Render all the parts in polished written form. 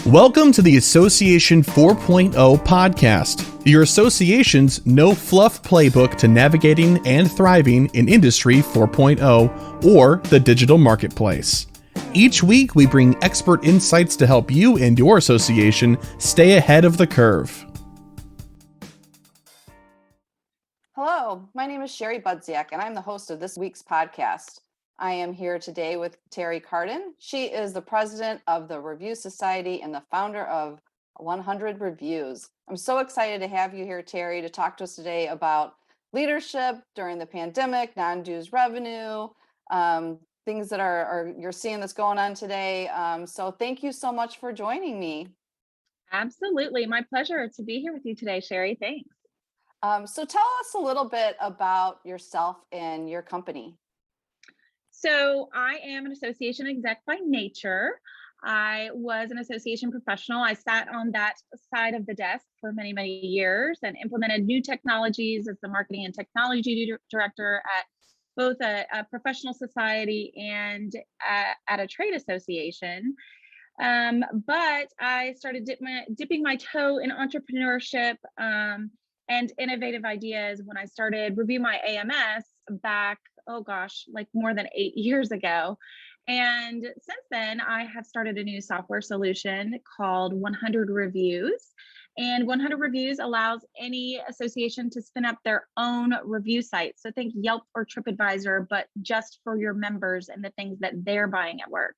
Welcome to the Association 4.0 podcast, your association's no fluff playbook to navigating and thriving in Industry 4.0 or the digital marketplace. Each week, we bring expert insights to help you and your association stay ahead of the curve. Hello, my name is Sherry Budziak, and I'm the host of this week's podcast. I am here today with Teri Carden. She is the president of the Review Society and the founder of 100 Reviews. I'm so excited to have you here, Teri, to talk to us today about leadership during the pandemic, non-dues revenue, things that are you're seeing that's going on today. So thank you so much for joining me. Absolutely. My pleasure to be here with you today, Sherry. Thanks. So tell us a little bit about yourself and your company. So I am an association exec by nature. I was an association professional. I sat on that side of the desk for many, many years and implemented new technologies as the marketing and technology director at both a professional society and at a trade association. But I started dipping my toe in entrepreneurship and innovative ideas when I started Review My AMS back, like more than 8 years ago. And since then, I have started a new software solution called 100 Reviews. And 100 Reviews allows any association to spin up their own review site. So think Yelp or TripAdvisor, but just for your members and the things that they're buying at work.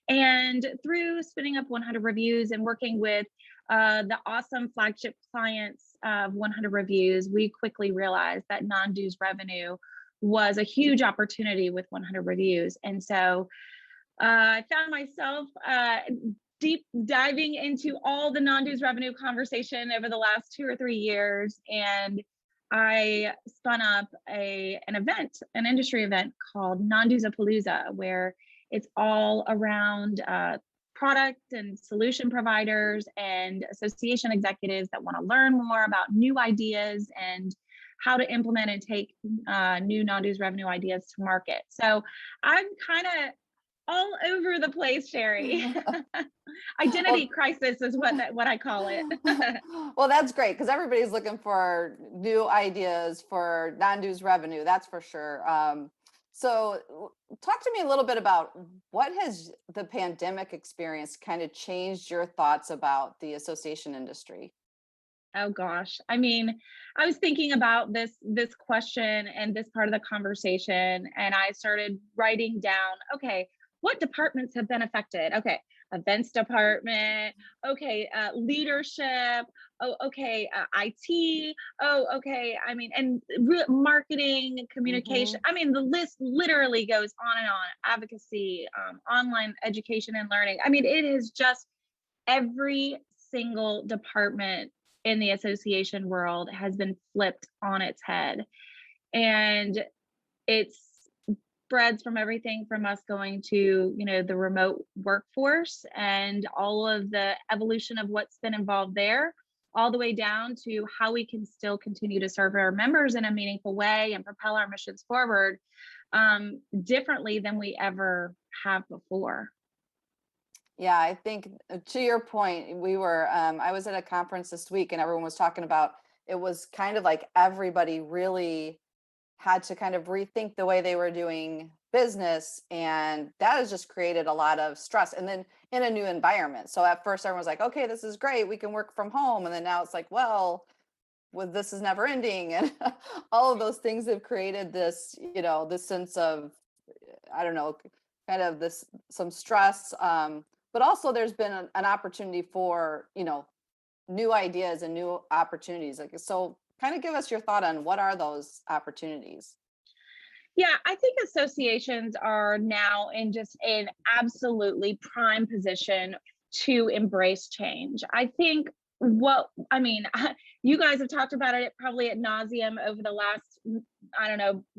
And through spinning up 100 Reviews and working with the awesome flagship clients of 100 Reviews, we quickly realized that non-dues revenue was a huge opportunity with 100 Reviews. And so I found myself deep diving into all the non-dues revenue conversation over the last 2 or 3 years. And I spun up an industry event called Non-Dues-a-Palooza, where it's all around product and solution providers and association executives that want to learn more about new ideas and how to implement and take new non-dues revenue ideas to market. So I'm kind of all over the place, Sherry. Identity crisis is what I call it. Well, that's great because everybody's looking for new ideas for non-dues revenue. That's for sure. So talk to me a little bit about what has the pandemic experience kind of changed your thoughts about the association industry? Oh gosh. I mean, I was thinking about this question and this part of the conversation, and I started writing down, okay, what departments have been affected? Okay, events department. Okay, leadership. Oh, okay, IT. Oh, okay. I mean, and marketing, communication. Mm-hmm. I mean, the list literally goes on and on. Advocacy, online education and learning. I mean, it is just every single department in the association world has been flipped on its head. And it's spreads from everything from us going to, the remote workforce and all of the evolution of what's been involved there, all the way down to how we can still continue to serve our members in a meaningful way and propel our missions forward differently than we ever have before. Yeah, I think to your point, I was at a conference this week and everyone was talking about, it was kind of like everybody really had to kind of rethink the way they were doing business. And that has just created a lot of stress. And then in a new environment. So at first everyone was like, okay, this is great. We can work from home. And then now it's like, well, this is never ending. And all of those things have created this, this sense of, I don't know, kind of some stress. But also there's been an opportunity for, new ideas and new opportunities. So kind of give us your thought on what are those opportunities? Yeah, I think associations are now in just an absolutely prime position to embrace change. I think you guys have talked about it probably ad nauseum over the last,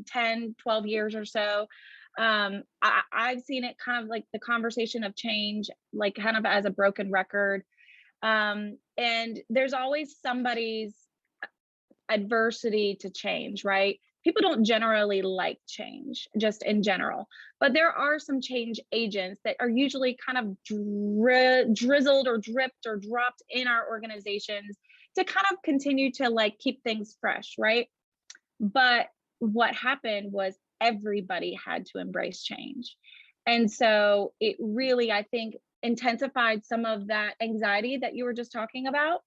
10, 12 years or so. I've seen it kind of like the conversation of change, like kind of as a broken record. And there's always somebody's adversity to change, right? people don't generally like change just in general, but there are some change agents that are usually kind of drizzled or dripped or dropped in our organizations to kind of continue to like keep things fresh, right? But what happened was everybody had to embrace change. And so it really, I think, intensified some of that anxiety that you were just talking about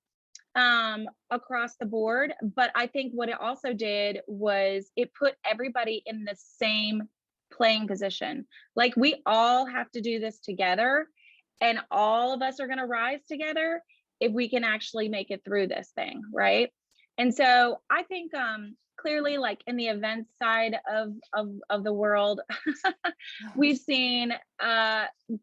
across the board. But I think what it also did was it put everybody in the same playing position. Like we all have to do this together, and all of us are going to rise together if we can actually make it through this thing, right? And so I think clearly, like in the events side of the world, we've seen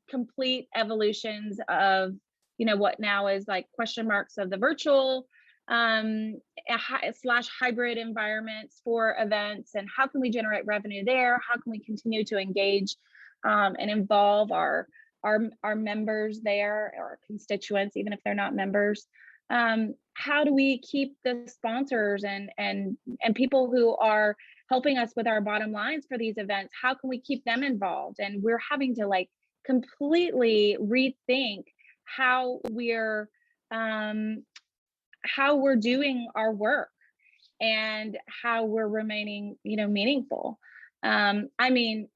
complete evolutions of, you know, what now is like question marks of the virtual slash hybrid environments for events, and how can we generate revenue there? How can we continue to engage and involve our members there, or constituents, even if they're not members? How do we keep the sponsors and people who are helping us with our bottom lines for these events? How can we keep them involved? And we're having to like completely rethink how we're doing our work and how we're remaining, you know, meaningful. I mean,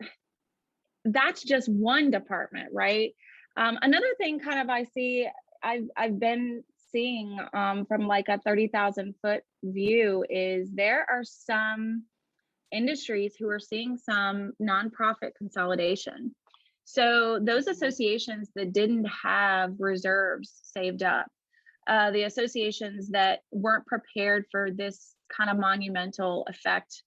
that's just one department, right? Another thing kind of I see, I've been seeing from like a 30,000 foot view is there are some industries who are seeing some nonprofit consolidation. So those associations that didn't have reserves saved up, the associations that weren't prepared for this kind of monumental effect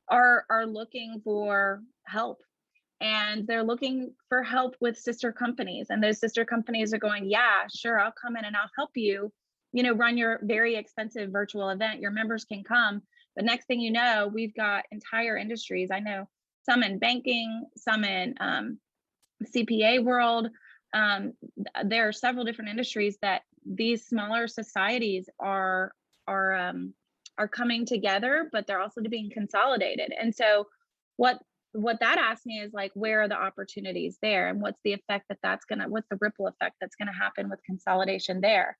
are looking for help. And they're looking for help with sister companies. And those sister companies are going, yeah, sure, I'll come in and I'll help you, you know, run your very expensive virtual event. Your members can come. But next thing you know, we've got entire industries. I know some in banking, some in CPA world. There are several different industries that these smaller societies are coming together, but they're also being consolidated. And so what that asks me is like, where are the opportunities there, and what's the effect what's the ripple effect that's gonna happen with consolidation there?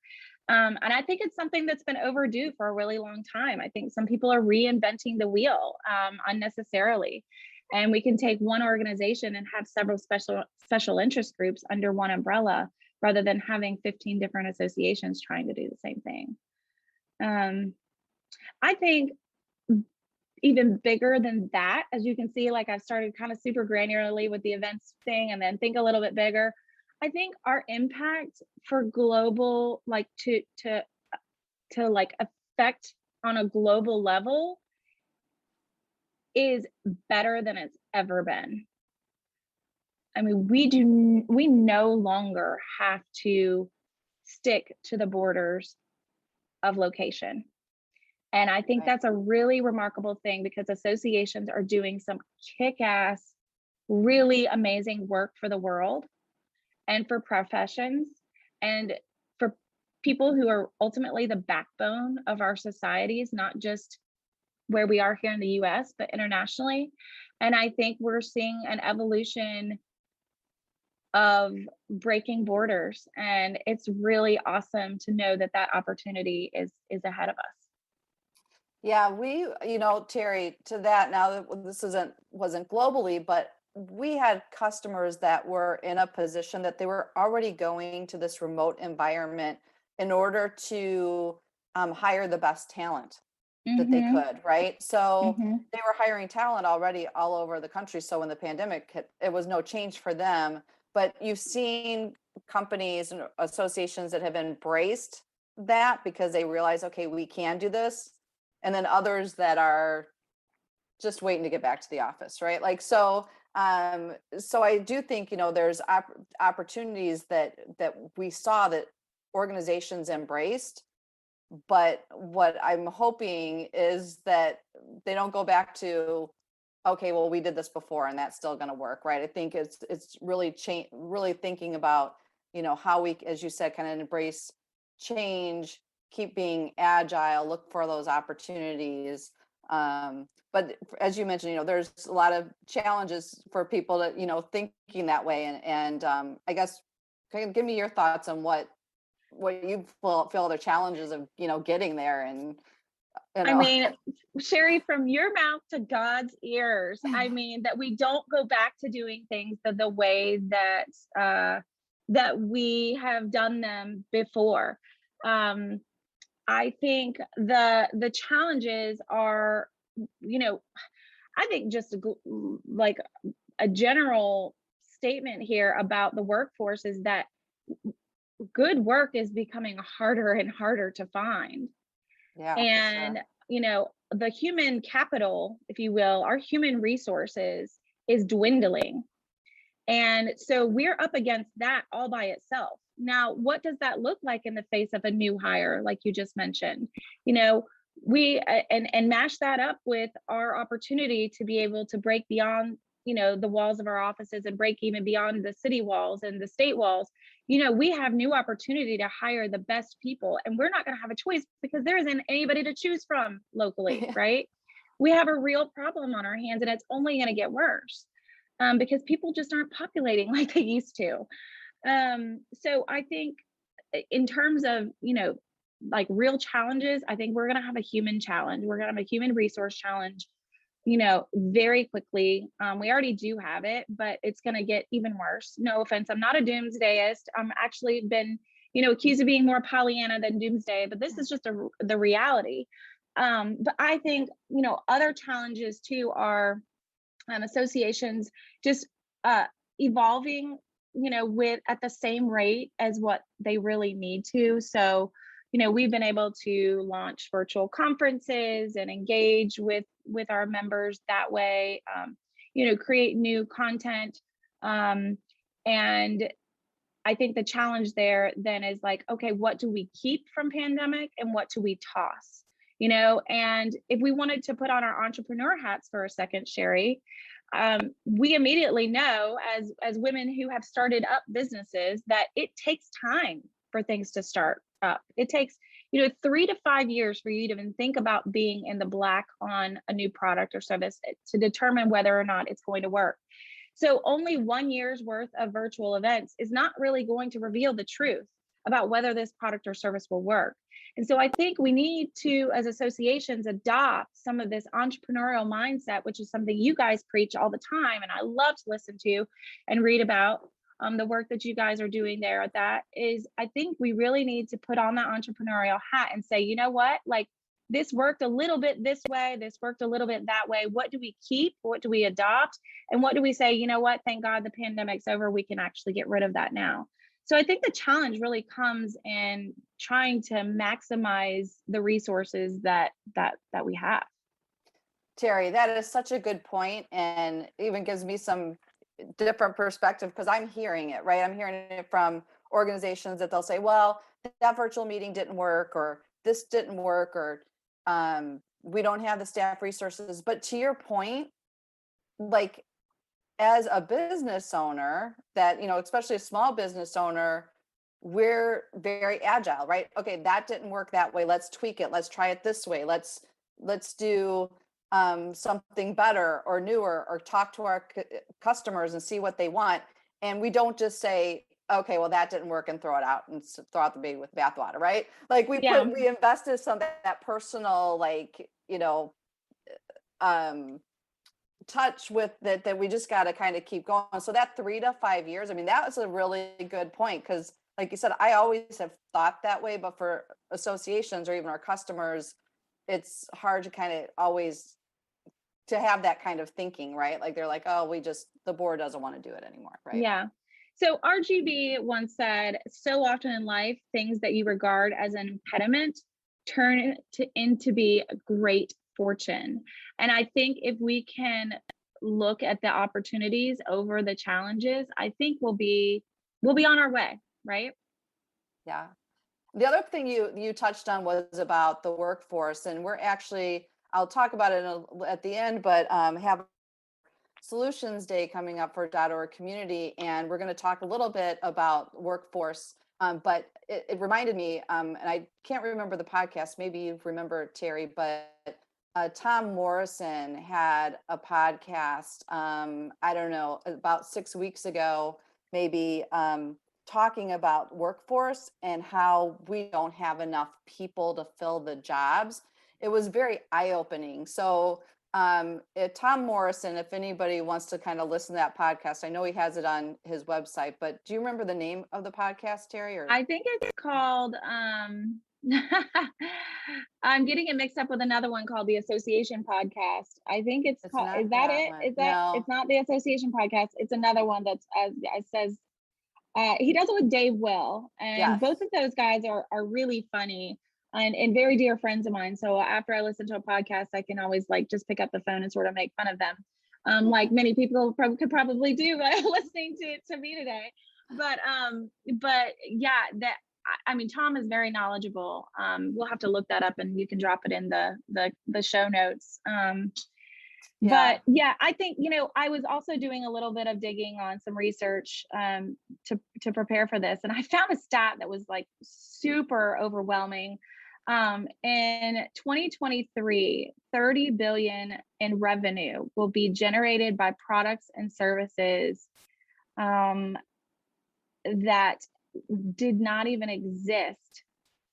And I think it's something that's been overdue for a really long time. I think some people are reinventing the wheel unnecessarily. And we can take one organization and have several special interest groups under one umbrella, rather than having 15 different associations trying to do the same thing. I think even bigger than that, as you can see, like I've started kind of super granularly with the events thing and then think a little bit bigger. I think our impact for global, like to like affect on a global level is better than it's ever been. I mean, we no longer have to stick to the borders of location. And I think that's a really remarkable thing, because associations are doing some kick-ass, really amazing work for the world and for professions and for people who are ultimately the backbone of our societies, not just where we are here in the US, but internationally. And I think we're seeing an evolution of breaking borders. And it's really awesome to know that that opportunity is ahead of us. Yeah, we, you know, Teri, to that, now that this wasn't globally, but we had customers that were in a position that they were already going to this remote environment in order to hire the best talent that they could, right? So they were hiring talent already all over the country. So when the pandemic hit, it was no change for them. But you've seen companies and associations that have embraced that because they realize, okay, we can do this. And then others that are just waiting to get back to the office, right? Like, so I do think, you know, there's opportunities that we saw that organizations embraced, but what I'm hoping is that they don't go back to, okay, well, we did this before and that's still going to work, right? I think it's really really thinking about, you know, how we, as you said, kind of embrace change, keep being agile, look for those opportunities. But as you mentioned, there's a lot of challenges for people to, thinking that way. And I guess, give me your thoughts on what you feel the challenges of, getting there. And, I mean, Sherry, from your mouth to God's ears, I mean, that we don't go back to doing things the way that we have done them before. I think the challenges are, I think just like a general statement here about the workforce is that good work is becoming harder and harder to find. Yeah, And, the human capital, if you will, our human resources is dwindling. And so we're up against that all by itself. Now, what does that look like in the face of a new hire, like you just mentioned? We and mash that up with our opportunity to be able to break beyond, the walls of our offices and break even beyond the city walls and the state walls. We have new opportunity to hire the best people, and we're not going to have a choice because there isn't anybody to choose from locally, right? We have a real problem on our hands, and it's only going to get worse because people just aren't populating like they used to. So I think in terms of, like real challenges, I think we're going to have a human challenge. We're going to have a human resource challenge, very quickly. We already do have it, but it's going to get even worse. No offense. I'm not a doomsdayist. I'm actually been, accused of being more Pollyanna than doomsday, but this is just the reality. But I think, other challenges too are associations just evolving, with at the same rate as what they really need to. So, we've been able to launch virtual conferences and engage with our members that way, create new content. And I think the challenge there then is like, okay, what do we keep from pandemic and what do we toss? And if we wanted to put on our entrepreneur hats for a second, Sherry, we immediately know as women who have started up businesses that it takes time for things to start up. It takes, 3 to 5 years for you to even think about being in the black on a new product or service to determine whether or not it's going to work. So only 1 year's worth of virtual events is not really going to reveal the truth about whether this product or service will work. And so I think we need to, as associations, adopt some of this entrepreneurial mindset, which is something you guys preach all the time. And I love to listen to and read about the work that you guys are doing there. That is, I think we really need to put on that entrepreneurial hat and say, you know what, like this worked a little bit this way, this worked a little bit that way. What do we keep? What do we adopt? And what do we say, you know what, thank God the pandemic's over, we can actually get rid of that now. So I think the challenge really comes in trying to maximize the resources that we have. Teri, that is such a good point, and even gives me some different perspective because I'm hearing it, right? I'm hearing it from organizations that they'll say, well, that virtual meeting didn't work, or this didn't work, or we don't have the staff resources. But to your point, like as a business owner that, especially a small business owner, we're very agile, right? Okay, that didn't work that way. Let's tweak it. Let's try it this way. Let's do something better or newer, or talk to our customers and see what they want. And we don't just say, okay, well, that didn't work and throw it out and throw out the baby with bathwater, right? Like we invested some that personal, like, touch with that we just got to kind of keep going. So that 3 to 5 years, I mean, that was a really good point, because like you said, I always have thought that way, but for associations or even our customers, it's hard to kind of always to have that kind of thinking, right? Like they're like, oh, the board doesn't want to do it anymore, right? Yeah. So RGB once said, so often in life, things that you regard as an impediment turn into be a great fortune. And I think if we can look at the opportunities over the challenges, I think we'll be on our way, right? Yeah. The other thing you touched on was about the workforce, and we're actually, I'll talk about it at the end, but have Solutions Day coming up for .org community, and we're going to talk a little bit about workforce But it reminded me, and I can't remember the podcast. Maybe you remember, Teri, but Tom Morrison had a podcast, I don't know, about 6 weeks ago, maybe, talking about workforce and how we don't have enough people to fill the jobs. It was very eye-opening. So Tom Morrison, if anybody wants to kind of listen to that podcast, I know he has it on his website, but do you remember the name of the podcast, Teri? Or I think it's called, I'm getting it mixed up with another one called the Association Podcast. I think it's it's called, not is that that it? one. Is that, No. it's not the Association Podcast. It's another one that's, as says, he does it with Dave Will, and Yes. both of those guys are really funny and very dear friends of mine. So after I listen to a podcast, I can always like just pick up the phone and sort of make fun of them, like many people could probably do by listening to me today. But yeah, that I mean, Tom is very knowledgeable. We'll have to look that up, and you can drop it in the show notes. Yeah. But yeah, I think, I was also doing a little bit of digging on some research to prepare for this. And I found a stat that was like super overwhelming. In 2023, 30 billion in revenue will be generated by products and services that did not even exist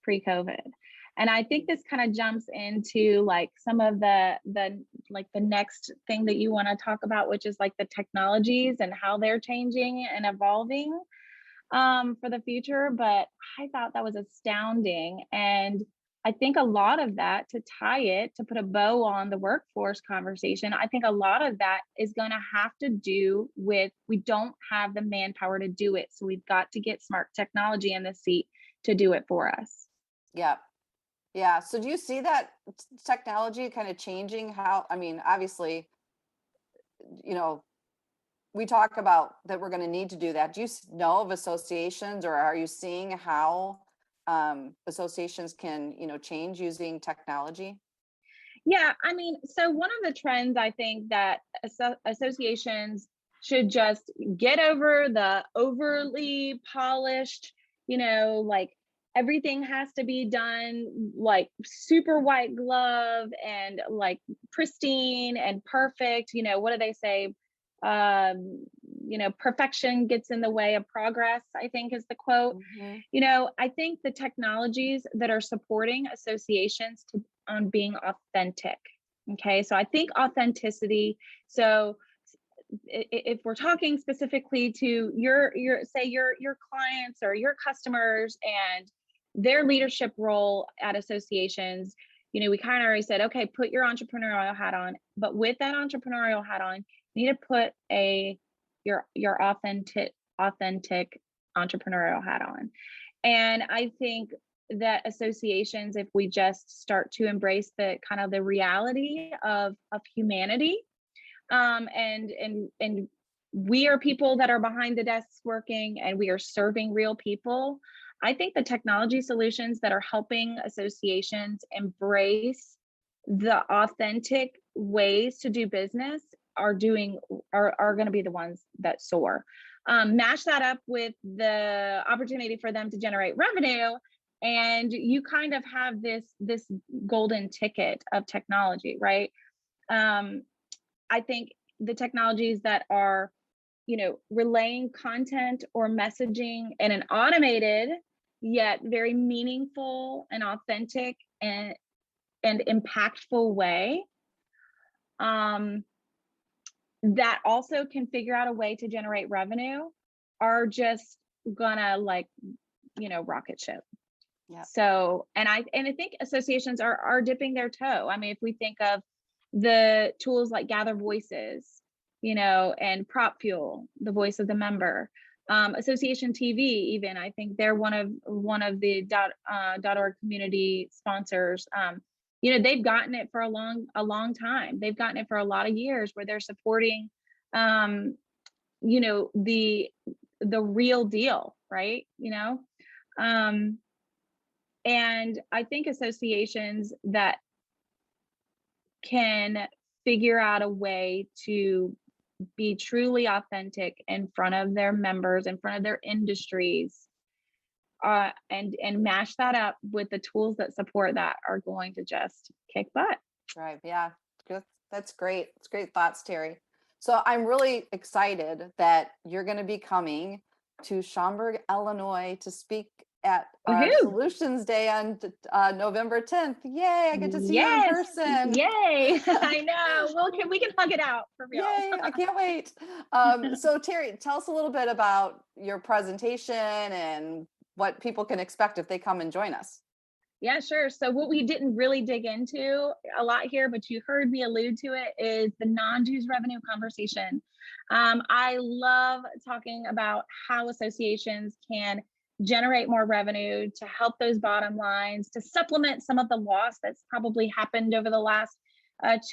pre-COVID. And I think this kind of jumps into like some of the next thing that you want to talk about, which is like the technologies and how they're changing and evolving for the future. But I thought that was astounding. And I think a lot of that, to tie it, to put a bow on the workforce conversation, I think a lot of that is going to have to do with, we don't have the manpower to do it. So we've got to get smart technology in the seat to do it for us. Yeah. Yeah. So do you see that technology kind of changing how, I mean, obviously, we talk about that we're going to need to do that. Do you know of associations, or are you seeing how associations can, change using technology? Yeah, I mean, so one of the trends I think that associations should just get over the overly polished, like everything has to be done like super white glove and like pristine and perfect. What do they say? Perfection gets in the way of progress, I think is the quote. I think the technologies that are supporting associations on being authentic. Okay, so I think authenticity. So if we're talking specifically to your clients or your customers and their leadership role at associations, we kind of already said, okay, put your entrepreneurial hat on, but with that entrepreneurial hat on, you need to put your authentic entrepreneurial hat on. And I think that associations, if we just start to embrace the kind of the reality of humanity, and we are people that are behind the desks working, and we are serving real people. I think the technology solutions that are helping associations embrace the authentic ways to do business are going to be the ones that soar. Match that up with the opportunity for them to generate revenue, and you kind of have this golden ticket of technology, right? I think the technologies that are, relaying content or messaging in an automated yet very meaningful and authentic and impactful way, that also can figure out a way to generate revenue, are just gonna rocket ship. Yeah. So, and I think associations are dipping their toe. I mean, if we think of the tools like Gather Voices, and Prop Fuel, the voice of the member, Association TV, even, I think they're one of the .org community sponsors. They've gotten it for a long time. They've gotten it for a lot of years, where they're supporting, the real deal, right? And I think associations that can figure out a way to be truly authentic in front of their members, in front of their industries, and mash that up with the tools that support that are going to just kick butt. Right. Yeah. Good. That's great. It's great thoughts, Teri. So I'm really excited that you're going to be coming to Schaumburg, Illinois to speak at our Woohoo! Solutions Day on November 10th. Yay, I get to see you in person. Yay. I know. Well, we can hug it out for real. Yay, I can't wait. So Teri, tell us a little bit about your presentation and what people can expect if they come and join us. Yeah, sure. So what we didn't really dig into a lot here, but you heard me allude to it, is the non-dues revenue conversation. I love talking about how associations can generate more revenue to help those bottom lines, to supplement some of the loss that's probably happened over the last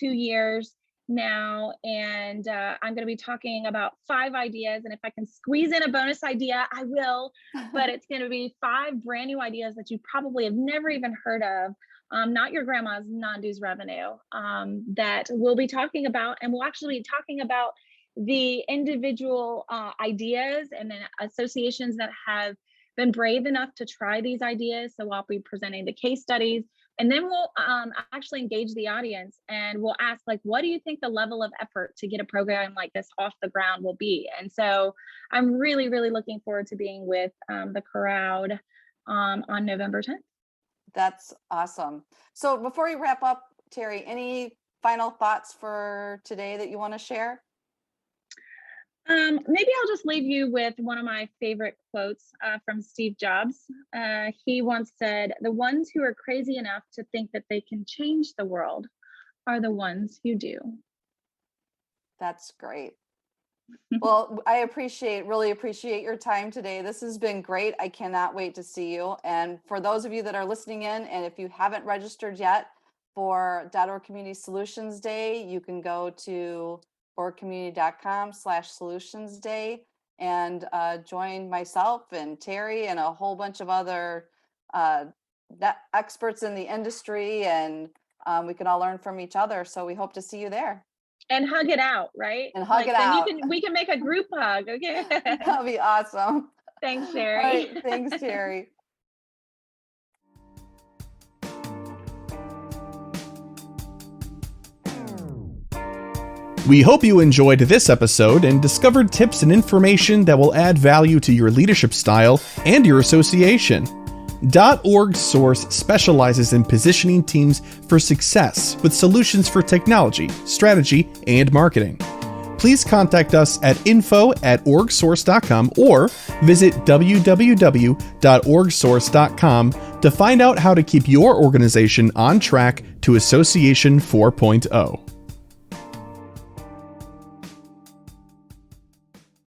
2 years now. And I'm going to be talking about 5 ideas. And if I can squeeze in a bonus idea, I will. But it's going to be 5 brand new ideas that you probably have never even heard of. Not your grandma's non-dues revenue that we'll be talking about. And we'll actually be talking about the individual ideas and then associations that have been brave enough to try these ideas. So I'll be presenting the case studies, and then we'll actually engage the audience and we'll ask, like, what do you think the level of effort to get a program like this off the ground will be? And so I'm really, really looking forward to being with the crowd on November 10th. That's awesome. So before we wrap up, Teri, any final thoughts for today that you want to share? Maybe I'll just leave you with one of my favorite quotes from Steve Jobs. He once said, "The ones who are crazy enough to think that they can change the world are the ones who do." That's great. Well, I really appreciate your time today. This has been great. I cannot wait to see you. And for those of you that are listening in, and if you haven't registered yet for .org Community Solutions Day, you can go to orgcommunity.com/solutions day and join myself and Teri and a whole bunch of other experts in the industry, and we can all learn from each other. So we hope to see you there. And hug it out, right? And hug it out. We can make a group hug, okay? That'll be awesome. Thanks, Teri. All right, thanks, Teri. We hope you enjoyed this episode and discovered tips and information that will add value to your leadership style and your association. .org Source specializes in positioning teams for success with solutions for technology, strategy, and marketing. Please contact us at info@orgsource.com or visit www.orgsource.com to find out how to keep your organization on track to Association 4.0.